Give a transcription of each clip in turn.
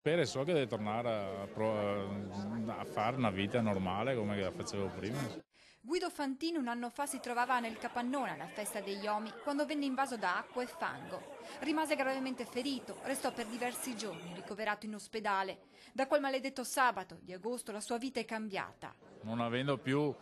Spero so che deve tornare a fare una vita normale come la facevo prima. Guido Fantini un anno fa si trovava nel capannone alla festa degli Omi quando venne invaso da acqua e fango. Rimase gravemente ferito, restò per diversi giorni ricoverato in ospedale. Da quel maledetto sabato di agosto la sua vita è cambiata. Non avendo più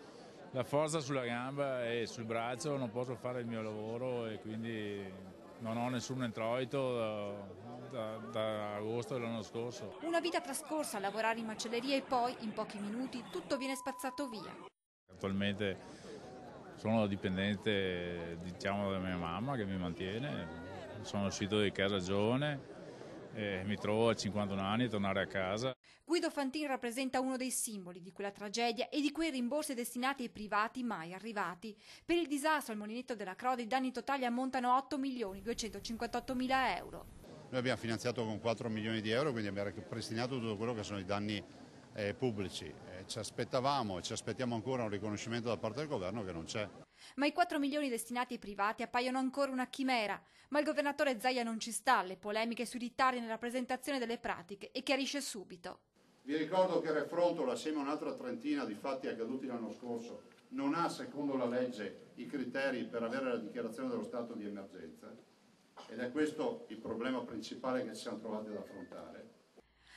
la forza sulla gamba e sul braccio non posso fare il mio lavoro e quindi non ho nessun introito da agosto dell'anno scorso. Una vita trascorsa a lavorare in macelleria e poi, in pochi minuti, tutto viene spazzato via. Attualmente sono dipendente, diciamo, da mia mamma che mi mantiene. Sono uscito di casa giovane e mi trovo a 51 anni a tornare a casa. Guido Fantini rappresenta uno dei simboli di quella tragedia e di quei rimborsi destinati ai privati mai arrivati. Per il disastro al Molinetto della Crode i danni totali ammontano a 8.258.000 euro. Noi abbiamo finanziato con 4 milioni di euro, quindi abbiamo ripristinato tutto quello che sono i danni pubblici. Ci aspettavamo e ci aspettiamo ancora un riconoscimento da parte del governo che non c'è. Ma i 4 milioni destinati ai privati appaiono ancora una chimera. Ma il governatore Zaia non ci sta alle polemiche sui ritardi nella presentazione delle pratiche e chiarisce subito. Vi ricordo che Refrontolo, assieme a un'altra trentina di fatti accaduti l'anno scorso, non ha, secondo la legge, i criteri per avere la dichiarazione dello stato di emergenza. Ed è questo il problema principale che ci siamo trovati ad affrontare.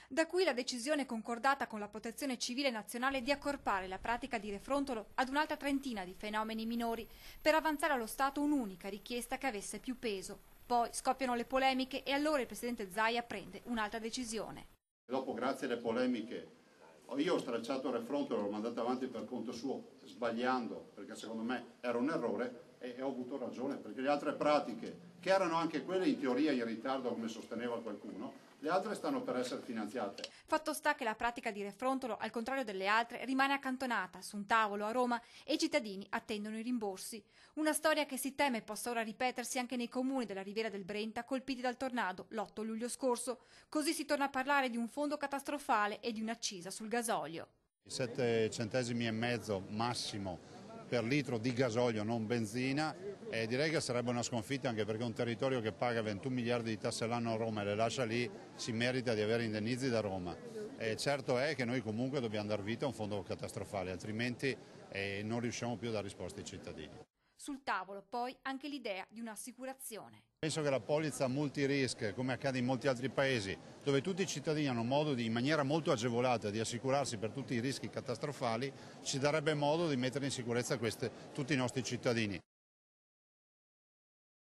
Da qui la decisione concordata con la Protezione Civile Nazionale di accorpare la pratica di Refrontolo ad un'altra trentina di fenomeni minori per avanzare allo Stato un'unica richiesta che avesse più peso. Poi scoppiano le polemiche e allora il presidente Zaia prende un'altra decisione. Dopo, grazie alle polemiche, io ho stracciato Refrontolo, l'ho mandato avanti per conto suo, sbagliando, perché secondo me era un errore e ho avuto ragione, perché le altre pratiche, che erano anche quelle in teoria in ritardo come sosteneva qualcuno, le altre stanno per essere finanziate. Fatto sta che la pratica di Refrontolo, al contrario delle altre, rimane accantonata su un tavolo a Roma e i cittadini attendono i rimborsi. Una storia che si teme possa ora ripetersi anche nei comuni della Riviera del Brenta colpiti dal tornado l'8 luglio scorso. Così si torna a parlare di un fondo catastrofale e di un'accisa sul gasolio. 7,5 centesimi massimo per litro di gasolio, non benzina, e direi che sarebbe una sconfitta anche perché un territorio che paga 21 miliardi di tasse all'anno a Roma e le lascia lì si merita di avere indennizi da Roma. E certo è che noi comunque dobbiamo dar vita a un fondo catastrofale, altrimenti non riusciamo più a dare risposte ai cittadini. Sul tavolo poi anche l'idea di un'assicurazione. Penso che la polizza multirisk, come accade in molti altri paesi, dove tutti i cittadini hanno modo in maniera molto agevolata di assicurarsi per tutti i rischi catastrofali, ci darebbe modo di mettere in sicurezza tutti i nostri cittadini.